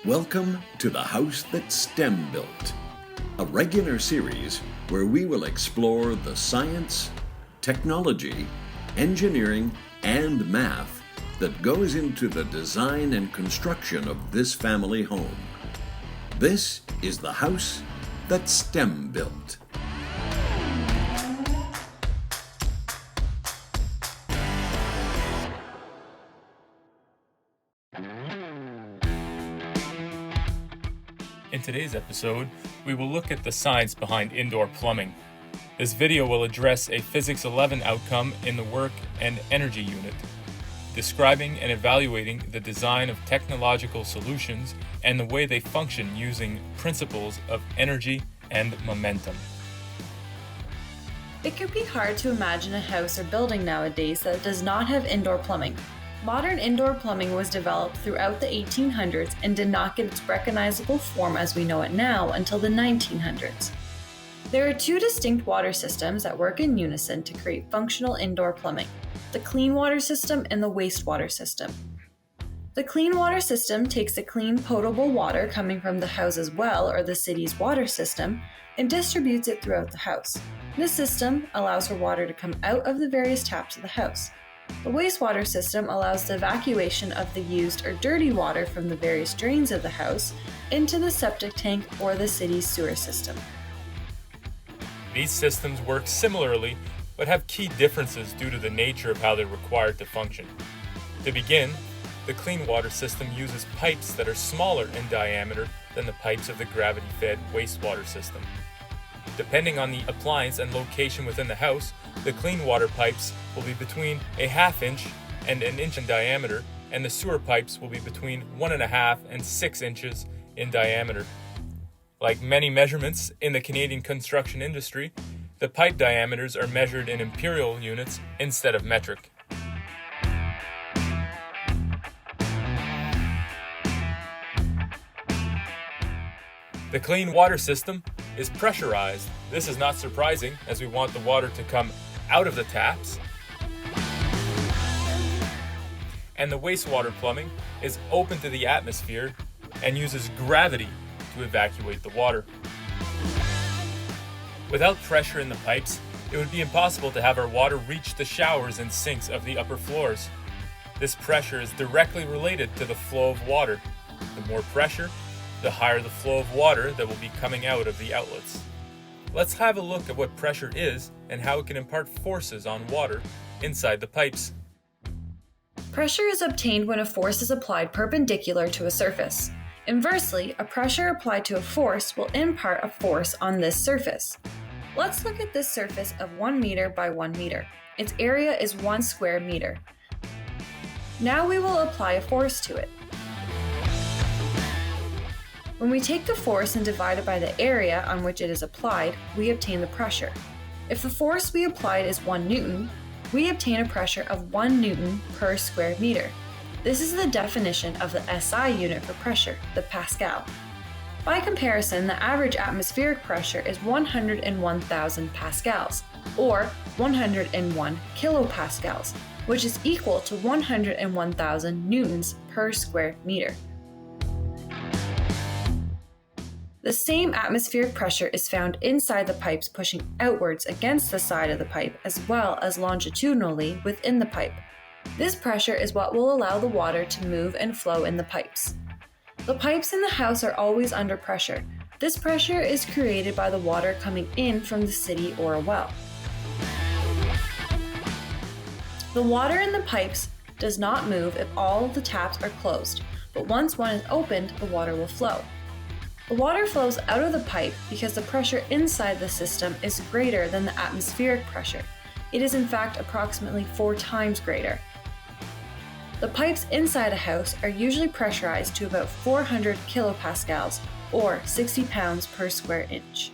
Welcome to the House That STEM Built, a regular series where we will explore the science, technology, engineering, and math that goes into the design and construction of this family home. This is the House That STEM Built. In today's episode, we will look at the science behind indoor plumbing. This video will address a Physics 11 outcome in the Work and Energy unit, describing and evaluating the design of technological solutions and the way they function using principles of energy and momentum. It could be hard to imagine a house or building nowadays that does not have indoor plumbing. Modern indoor plumbing was developed throughout the 1800s and did not get its recognizable form as we know it now until the 1900s. There are two distinct water systems that work in unison to create functional indoor plumbing: the clean water system and the wastewater system. The clean water system takes the clean, potable water coming from the house's well or the city's water system and distributes it throughout the house. This system allows for water to come out of the various taps of the house. The wastewater system allows the evacuation of the used or dirty water from the various drains of the house into the septic tank or the city's sewer system. These systems work similarly, but have key differences due to the nature of how they're required to function. To begin, the clean water system uses pipes that are smaller in diameter than the pipes of the gravity-fed wastewater system. Depending on the appliance and location within the house, the clean water pipes will be between a ½ inch and an inch in diameter, and the sewer pipes will be between 1.5 and 6 inches in diameter. Like many measurements in the Canadian construction industry, the pipe diameters are measured in imperial units instead of metric. The clean water system is pressurized. This is not surprising, as we want the water to come out of the taps. And the wastewater plumbing is open to the atmosphere and uses gravity to evacuate the water. Without pressure in the pipes, it would be impossible to have our water reach the showers and sinks of the upper floors. This pressure is directly related to the flow of water. The more pressure, the higher the flow of water that will be coming out of the outlets. Let's have a look at what pressure is and how it can impart forces on water inside the pipes. Pressure is obtained when a force is applied perpendicular to a surface. Inversely, a pressure applied to a force will impart a force on this surface. Let's look at this surface of 1 meter by 1 meter. Its area is 1 square meter. Now we will apply a force to it. When we take the force and divide it by the area on which it is applied, we obtain the pressure. If the force we applied is 1 Newton, we obtain a pressure of 1 Newton per square meter. This is the definition of the SI unit for pressure, the Pascal. By comparison, the average atmospheric pressure is 101,000 pascals, or 101 kilopascals, which is equal to 101,000 newtons per square meter. The same atmospheric pressure is found inside the pipes pushing outwards against the side of the pipe as well as longitudinally within the pipe. This pressure is what will allow the water to move and flow in the pipes. The pipes in the house are always under pressure. This pressure is created by the water coming in from the city or a well. The water in the pipes does not move if all the taps are closed, but once one is opened, the water will flow. The water flows out of the pipe because the pressure inside the system is greater than the atmospheric pressure. It is in fact approximately 4 times greater. The pipes inside a house are usually pressurized to about 400 kilopascals, or 60 pounds per square inch.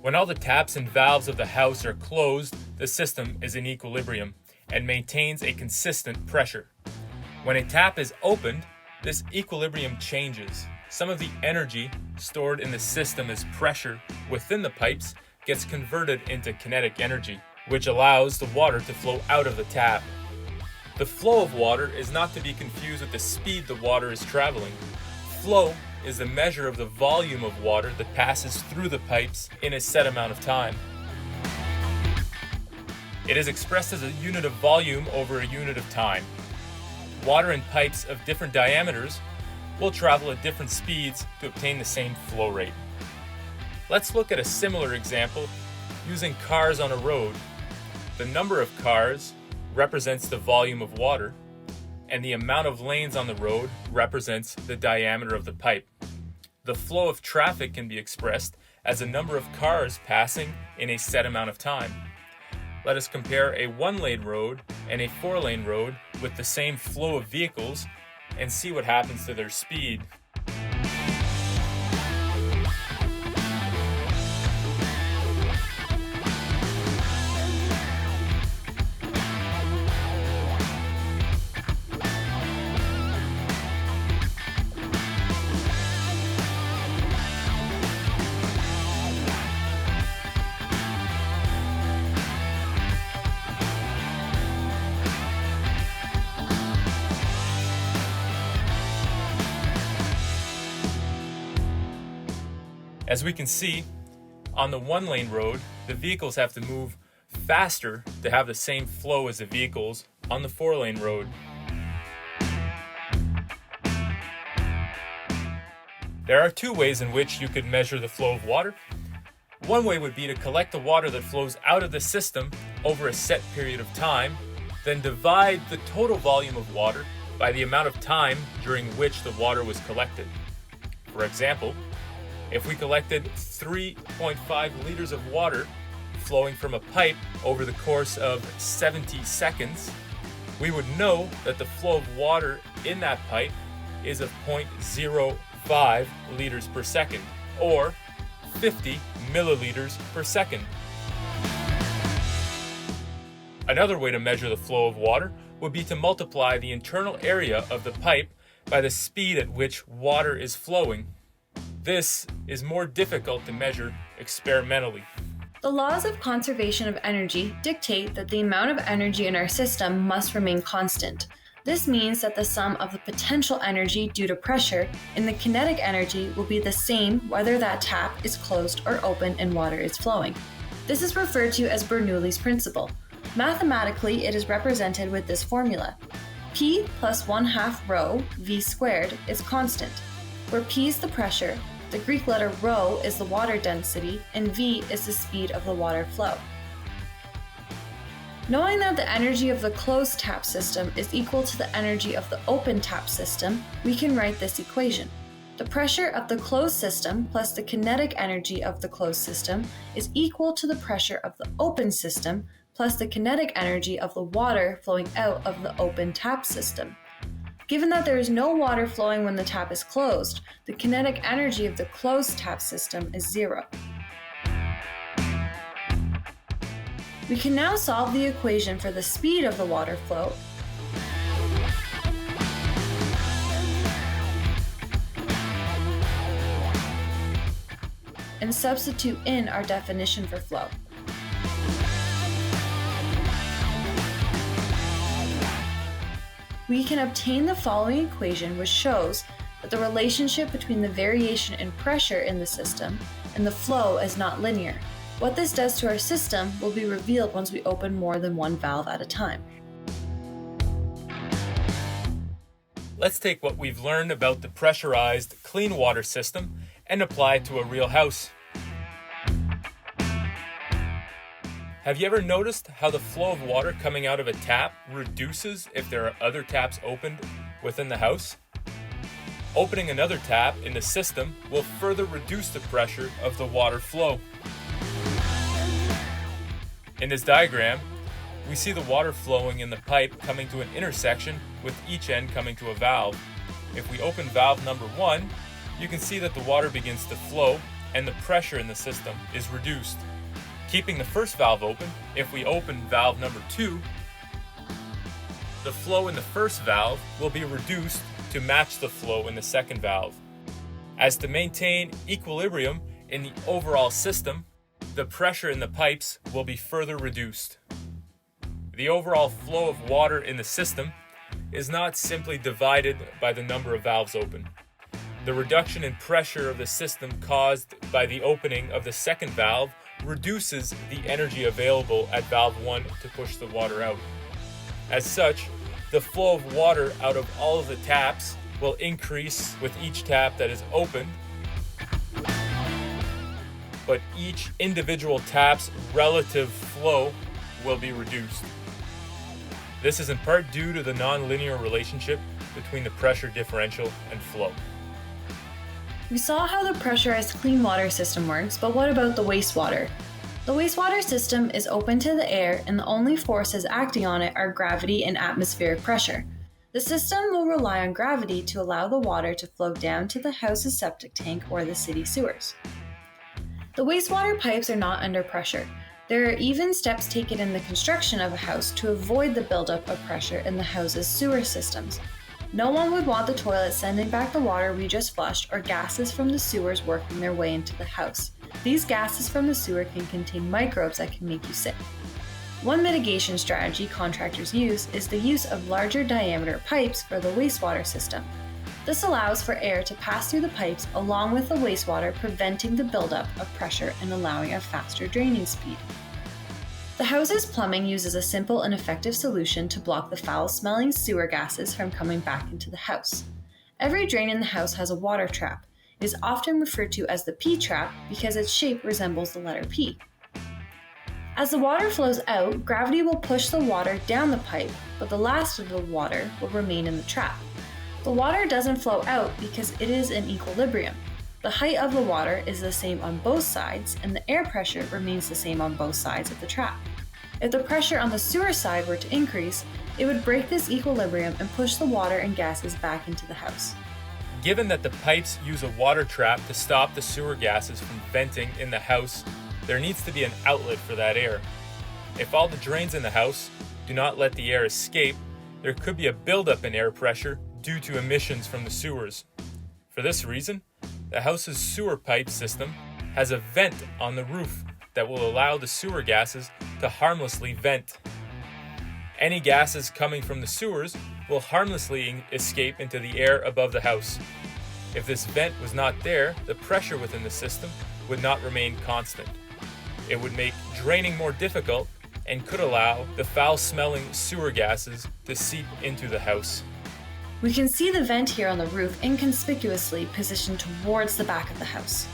When all the taps and valves of the house are closed, the system is in equilibrium and maintains a consistent pressure. When a tap is opened, this equilibrium changes. Some of the energy stored in the system as pressure within the pipes gets converted into kinetic energy, which allows the water to flow out of the tap. The flow of water is not to be confused with the speed the water is traveling. Flow is the measure of the volume of water that passes through the pipes in a set amount of time. It is expressed as a unit of volume over a unit of time. Water in pipes of different diameters will travel at different speeds to obtain the same flow rate. Let's look at a similar example using cars on a road. The number of cars represents the volume of water, and the amount of lanes on the road represents the diameter of the pipe. The flow of traffic can be expressed as a number of cars passing in a set amount of time. Let us compare a one-lane road and a four-lane road with the same flow of vehicles and see what happens to their speed. As we can see, on the one-lane road, the vehicles have to move faster to have the same flow as the vehicles on the four-lane road. There are two ways in which you could measure the flow of water. One way would be to collect the water that flows out of the system over a set period of time, then divide the total volume of water by the amount of time during which the water was collected. For example, if we collected 3.5 liters of water flowing from a pipe over the course of 70 seconds, we would know that the flow of water in that pipe is of 0.05 liters per second, or 50 milliliters per second. Another way to measure the flow of water would be to multiply the internal area of the pipe by the speed at which water is flowing. This is more difficult to measure experimentally. The laws of conservation of energy dictate that the amount of energy in our system must remain constant. This means that the sum of the potential energy due to pressure and the kinetic energy will be the same whether that tap is closed or open and water is flowing. This is referred to as Bernoulli's principle. Mathematically, it is represented with this formula. P plus 1/2 rho V squared is constant, where P is the pressure, the Greek letter rho is the water density, and V is the speed of the water flow. Knowing that the energy of the closed tap system is equal to the energy of the open tap system, we can write this equation. The pressure of the closed system plus the kinetic energy of the closed system is equal to the pressure of the open system plus the kinetic energy of the water flowing out of the open tap system. Given that there is no water flowing when the tap is closed, the kinetic energy of the closed tap system is 0. We can now solve the equation for the speed of the water flow and substitute in our definition for flow. We can obtain the following equation, which shows that the relationship between the variation in pressure in the system and the flow is not linear. What this does to our system will be revealed once we open more than one valve at a time. Let's take what we've learned about the pressurized clean water system and apply it to a real house. Have you ever noticed how the flow of water coming out of a tap reduces if there are other taps opened within the house? Opening another tap in the system will further reduce the pressure of the water flow. In this diagram, we see the water flowing in the pipe coming to an intersection with each end coming to a valve. If we open valve number 1, you can see that the water begins to flow and the pressure in the system is reduced. Keeping the first valve open, if we open valve number 2, the flow in the first valve will be reduced to match the flow in the second valve. As to maintain equilibrium in the overall system, the pressure in the pipes will be further reduced. The overall flow of water in the system is not simply divided by the number of valves open. The reduction in pressure of the system caused by the opening of the second valve reduces the energy available at valve 1 to push the water out. As such, the flow of water out of all of the taps will increase with each tap that is opened, but each individual tap's relative flow will be reduced. This is in part due to the non-linear relationship between the pressure differential and flow. We saw how the pressurized clean water system works, but what about the wastewater? The wastewater system is open to the air, and the only forces acting on it are gravity and atmospheric pressure. The system will rely on gravity to allow the water to flow down to the house's septic tank or the city sewers. The wastewater pipes are not under pressure. There are even steps taken in the construction of a house to avoid the buildup of pressure in the house's sewer systems. No one would want the toilet sending back the water we just flushed or gases from the sewers working their way into the house. These gases from the sewer can contain microbes that can make you sick. One mitigation strategy contractors use is the use of larger diameter pipes for the wastewater system. This allows for air to pass through the pipes along with the wastewater, preventing the buildup of pressure and allowing a faster draining speed. The house's plumbing uses a simple and effective solution to block the foul-smelling sewer gases from coming back into the house. Every drain in the house has a water trap. It is often referred to as the P-trap because its shape resembles the letter P. As the water flows out, gravity will push the water down the pipe, but the last of the water will remain in the trap. The water doesn't flow out because it is in equilibrium. The height of the water is the same on both sides, and the air pressure remains the same on both sides of the trap. If the pressure on the sewer side were to increase, it would break this equilibrium and push the water and gases back into the house. Given that the pipes use a water trap to stop the sewer gases from venting in the house, there needs to be an outlet for that air. If all the drains in the house do not let the air escape, there could be a buildup in air pressure due to emissions from the sewers. For this reason, the house's sewer pipe system has a vent on the roof that will allow the sewer gases to harmlessly vent. Any gases coming from the sewers will harmlessly escape into the air above the house. If this vent was not there, the pressure within the system would not remain constant. It would make draining more difficult and could allow the foul-smelling sewer gases to seep into the house. We can see the vent here on the roof inconspicuously positioned towards the back of the house.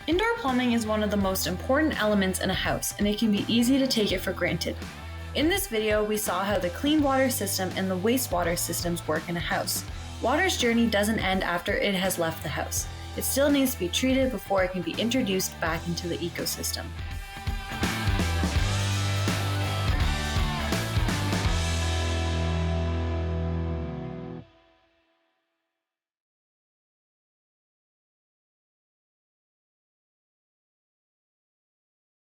Indoor plumbing is one of the most important elements in a house, and it can be easy to take it for granted. In this video, we saw how the clean water system and the wastewater systems work in a house. Water's journey doesn't end after it has left the house. It still needs to be treated before it can be introduced back into the ecosystem.